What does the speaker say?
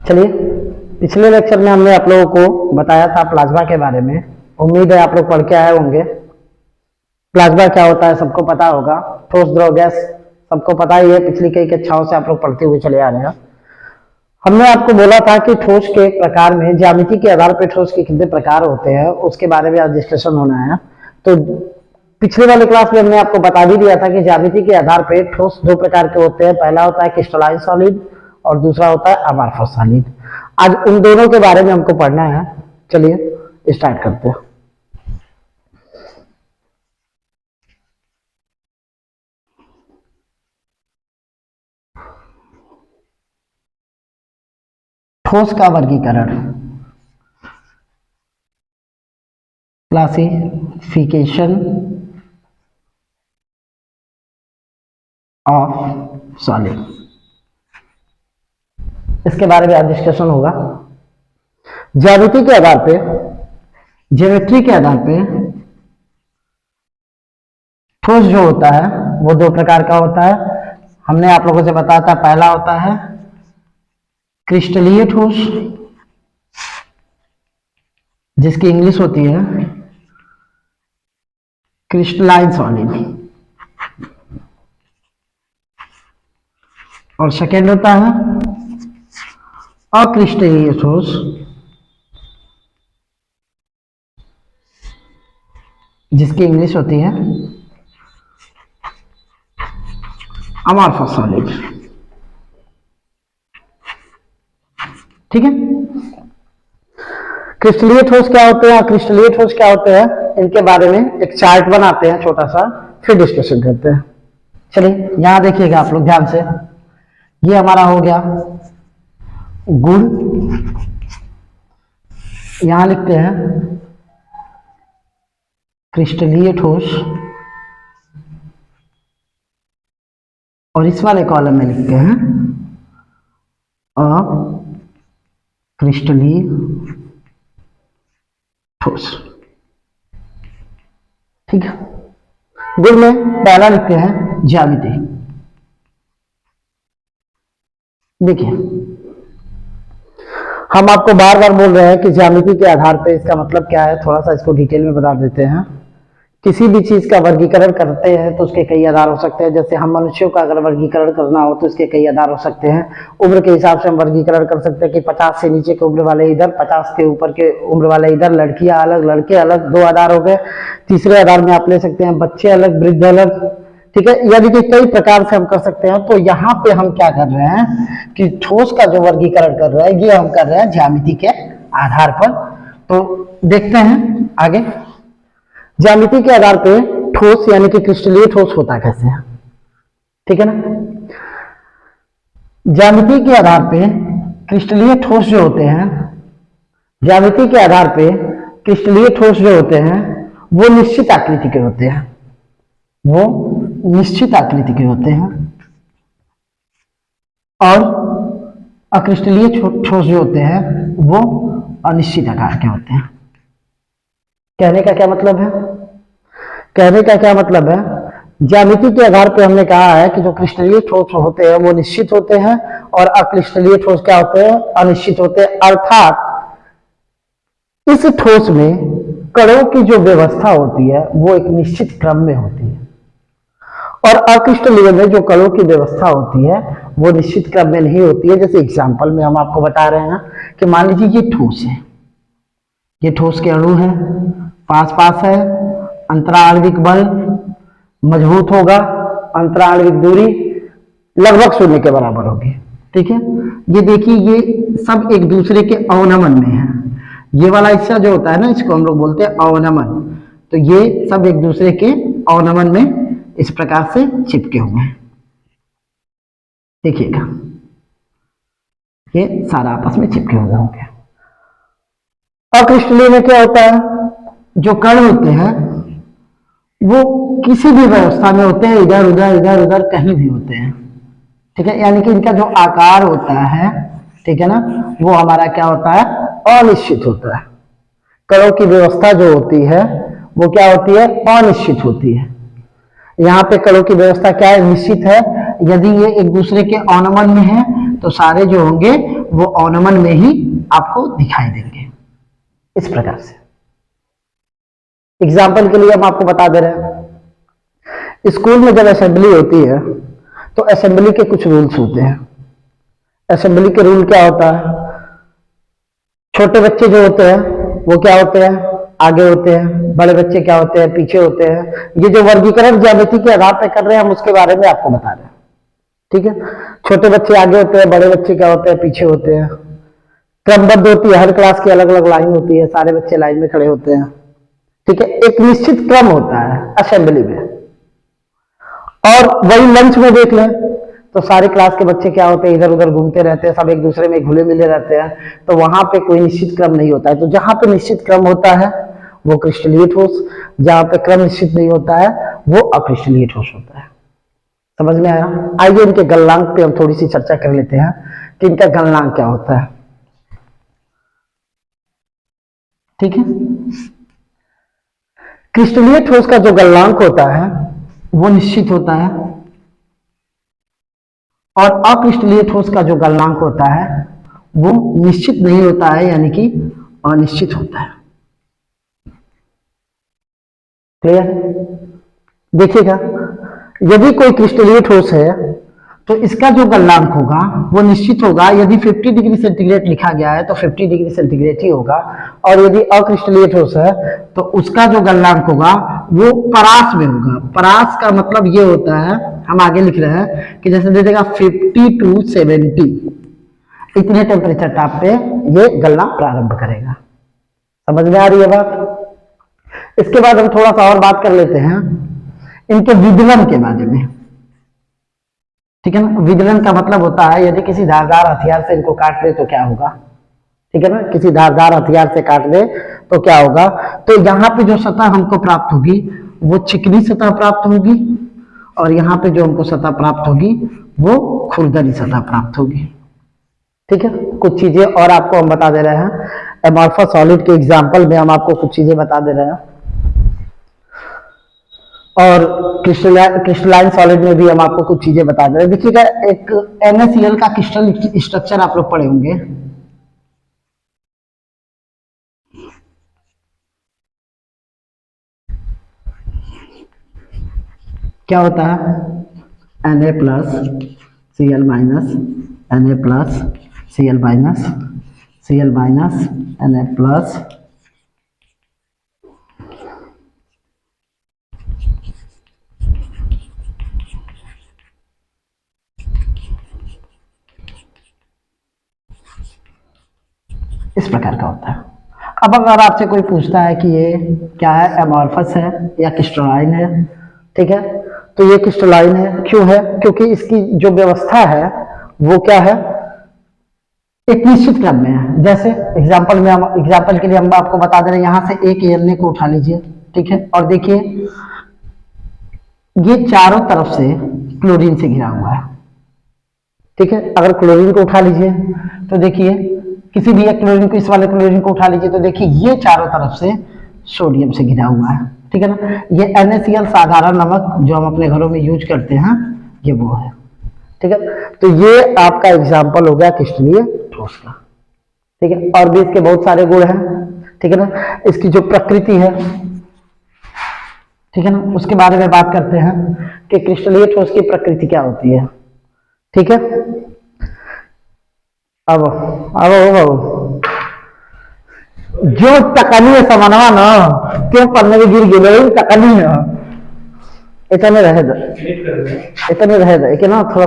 चलिए, पिछले लेक्चर में हमने आप लोगों को बताया था प्लाज्मा के बारे में। उम्मीद है आप लोग पढ़ के आए होंगे। प्लाज्मा क्या होता है सबको पता होगा। ठोस, द्रव, गैस सबको पता ही है, पिछली कई कक्षाओं से आप लोग पढ़ते हुए चले आ रहे हैं। हमने आपको बोला था कि ठोस के प्रकार में ज्यामिति के आधार पर ठोस के कितने प्रकार होते हैं उसके बारे में आज डिस्कशन होना है। तो पिछले वाले क्लास में हमने आपको बता भी दिया था कि ज्यामिति के आधार पर ठोस दो प्रकार के होते हैं। पहला होता है क्रिस्टलाइन सॉलिड और दूसरा होता है अमॉर्फस सॉलिड। आज उन दोनों के बारे में हमको पढ़ना है। चलिए स्टार्ट करते हैं। ठोस का वर्गीकरण, क्लासिफिकेशन ऑफ सॉलिड, इसके बारे में आज डिस्कशन होगा। ज्यामिति के आधार पे, ज्योमेट्री के आधार पे ठोस जो होता है वो दो प्रकार का होता है। हमने आप लोगों से बताया था, पहला होता है क्रिस्टलीय ठोस, जिसकी इंग्लिश होती है क्रिस्टलाइन सॉलिड, और सेकेंड होता है अक्रिस्टलीय ठोस, जिसकी इंग्लिश होती है अमॉर्फस सॉलिड। ठीक है, क्रिस्टलीय ठोस क्या होते हैं, क्रिस्टलीय ठोस क्या होते हैं, इनके बारे में एक चार्ट बनाते हैं छोटा सा, फिर डिस्कशन करते हैं। चलिए यहां देखिएगा आप लोग ध्यान से। ये हमारा हो गया गुण, यहां लिखते हैं क्रिस्टलीय ठोस, और इस वाले कॉलम में लिखते हैं अक्रिस्टलीय ठोस। ठीक है, गुण में पहला लिखते हैं ज्यामिति। देखिए, हम आपको बार बार बोल रहे हैं कि ज्यामिति के आधार पर, इसका मतलब क्या है, थोड़ा सा इसको डिटेल में बता देते हैं। किसी भी चीज का वर्गीकरण करते हैं तो उसके कई आधार हो सकते हैं। जैसे हम मनुष्यों का अगर वर्गीकरण करना हो तो इसके कई आधार हो सकते हैं। उम्र के हिसाब से हम वर्गीकरण कर सकते हैं कि 50 से नीचे के उम्र वाले इधर, 50 के ऊपर के उम्र वाले इधर, लड़कियां अलग लड़के अलग, दो आधार हो गए। तीसरे आधार में आप ले सकते हैं बच्चे अलग, वृद्ध अलग। ठीक है, यानी कि कई प्रकार से हम कर सकते हैं। तो यहाँ पे हम क्या कर रहे हैं कि ठोस का जो वर्गीकरण कर रहे हैं ये हम कर रहे हैं ज्यामिति के आधार पर। तो देखते हैं आगे, ज्यामिति के आधार पे ठोस यानी कि क्रिस्टलीय ठोस होता कैसे है। ठीक है ना, ज्यामिति के आधार पे क्रिस्टलीय ठोस जो होते हैं, ज्यामिति के आधार पे क्रिस्टलीय ठोस जो होते हैं वो निश्चित आकृति के होते हैं, वो निश्चित आकृति के होते हैं। और अक्रिस्टलीय ठोस जो होते हैं वो अनिश्चित आकार के होते हैं। कहने का क्या मतलब है, कहने का क्या मतलब है, ज्यामिति के आधार पर हमने कहा है कि जो क्रिस्टलीय ठोस होते हैं वो निश्चित होते हैं और अक्रिस्टलीय ठोस क्या होते हैं, अनिश्चित होते हैं। अर्थात इस ठोस में कणों की जो व्यवस्था होती है वो एक निश्चित क्रम में होती है, और अक्रिस्टलीय में जो कणों की व्यवस्था होती है वो निश्चित क्रम में नहीं होती है। जैसे एग्जाम्पल में हम आपको बता रहे हैं कि मान लीजिए ये ठोस है, ये ठोस के अणु है, पास पास है, अंतराणविक बल मजबूत होगा, अंतराणविक दूरी लगभग शून्य के बराबर होगी। ठीक है, ये देखिए ये सब एक दूसरे के अवनमन में है। ये वाला हिस्सा जो होता है ना, इसको हम लोग बोलते हैं अवनमन। तो ये सब एक दूसरे के अवनमन में इस प्रकार से चिपके हुए हैं। देखिएगा ये सारा आपस में चिपके हुए होंगे। अक्रिस्टलीय में क्या होता है, जो कण होते हैं वो किसी भी व्यवस्था में होते हैं, इधर उधर इधर उधर कहीं भी होते हैं। ठीक है, यानी कि इनका जो आकार होता है, ठीक है ना, वो हमारा क्या होता है, अनिश्चित होता है। कणों की व्यवस्था जो होती है वो क्या होती है, अनिश्चित होती है। यहाँ पे कणों की व्यवस्था क्या है, निश्चित है। यदि ये एक दूसरे के अवनमन में है तो सारे जो होंगे वो ऑनमन में ही आपको दिखाई देंगे इस प्रकार से। एग्जाम्पल के लिए हम आपको बता दे रहे हैं, स्कूल में जब असेंबली होती है तो असेंबली के कुछ रूल्स होते हैं। असेंबली के रूल क्या होता है, छोटे बच्चे जो होते हैं वो क्या होते हैं, आगे होते हैं, बड़े बच्चे क्या होते हैं, पीछे होते हैं। ये जो वर्गीकरण ज्यामिति के आधार पर कर रहे हैं हम उसके बारे में आपको बता रहे हैं, ठीक है। छोटे बच्चे आगे होते हैं, बड़े बच्चे क्या होते हैं, पीछे होते हैं। क्रमबद्ध होती है, हर क्लास की अलग अलग लाइन होती है, सारे बच्चे लाइन में खड़े होते हैं, ठीक है। एक निश्चित क्रम होता है असेंबली में। और वही लंच में देख लें तो सारे क्लास के बच्चे क्या होते हैं, इधर उधर घूमते रहते हैं, सब एक दूसरे में घुले मिले रहते हैं, तो वहां पे कोई निश्चित क्रम नहीं होता है। तो जहां पे निश्चित क्रम होता है वो क्रिस्टलीय ठोस, जहां पे क्रम निश्चित नहीं होता है वो अक्रिस्टलीय ठोस होता है। समझ में आया? आइए इनके गलनांक पे हम थोड़ी सी चर्चा कर लेते हैं कि इनका गलनांक क्या होता है, ठीक है। क्रिस्टलीय ठोस का जो गलनांक होता है वो निश्चित होता है, और अक्रिस्टलीय ठोस का जो गलनांक होता है वो निश्चित नहीं होता है, यानी कि अनिश्चित होता है। क्लियर? देखिएगा, यदि कोई क्रिस्टलीय ठोस है तो इसका जो गलनांक होगा वो निश्चित होगा। यदि 50 डिग्री सेंटीग्रेड लिखा गया है तो 50 डिग्री सेंटीग्रेड ही होगा, और यदि अक्रिस्टलीय ठोस है तो उसका जो गलनांक होगा वो परास में होगा। परास का मतलब ये होता है, हम आगे लिख रहे हैं कि जैसे दे देगा 50 to 70, इतने टेम्परेचर ताप पे ये गलना प्रारंभ करेगा। समझ में आ रही है बात? इसके बाद हम थोड़ा सा और बात कर लेते हैं इनके विदलन के बारे में, ठीक है ना। विदलन का मतलब होता है यदि किसी धारदार हथियार से इनको काट ले तो क्या होगा, ठीक है ना। किसी धारदार हथियार से काट ले तो क्या होगा, तो यहाँ पे जो सतह हमको प्राप्त होगी वो चिकनी सतह प्राप्त होगी, और यहाँ पे जो हमको सतह प्राप्त होगी वो खुरदरी सतह प्राप्त होगी, ठीक है। कुछ चीजें और आपको हम बता दे रहे हैं, एमॉर्फस सॉलिड के एग्जाम्पल में हम आपको कुछ चीजें बता दे रहे हैं, और क्रिस्टलाइन सॉलिड में भी हम आपको कुछ चीजें बता दे रहे हैं। देखिएगा, एक NaCl का क्रिस्टल स्ट्रक्चर आप लोग पढ़े होंगे, क्या होता है, Na plus Cl minus, Na plus Cl minus, Cl minus Na plus, इस प्रकार का होता है। अब अगर आपसे कोई पूछता है कि ये क्या है, एमॉर्फस है या क्रिस्टलाइन है, ठीक है, तो ये क्रिस्टलाइन है। क्यों है? क्योंकि इसकी जो व्यवस्था है वो क्या है, एक निश्चित क्रम में है। जैसे एग्जांपल के लिए हम आपको बता दे रहे हैं, यहां से एक Na को उठा लीजिए, ठीक है, और देखिए ये चारों तरफ से क्लोरीन से घिरा हुआ है, ठीक है। अगर क्लोरीन को उठा लीजिए तो देखिए, किसी भी एक क्लोरीन को, इस वाले क्लोरीन को उठा लीजिए तो देखिए ये चारों तरफ से सोडियम से घिरा हुआ है, ठीक है ना। ये NaCl साधारण नमक जो हम अपने घरों में यूज करते हैं, ये वो है, ठीक है। तो ये आपका एग्जाम्पल हो गया क्रिस्टलीय ठोस का, ठीक है। और भी इसके बहुत सारे गुण हैं, ठीक है ना। इसकी जो प्रकृति है, ठीक है ना, उसके बारे में बात करते हैं कि क्रिस्टलीय ठोस की प्रकृति क्या होती है, ठीक है। अब जो तकनी है समनवा ना, क्यों पढ़ने में गिर गिर तकनी है, इतने रहे, इतने रहे, ना थोड़ा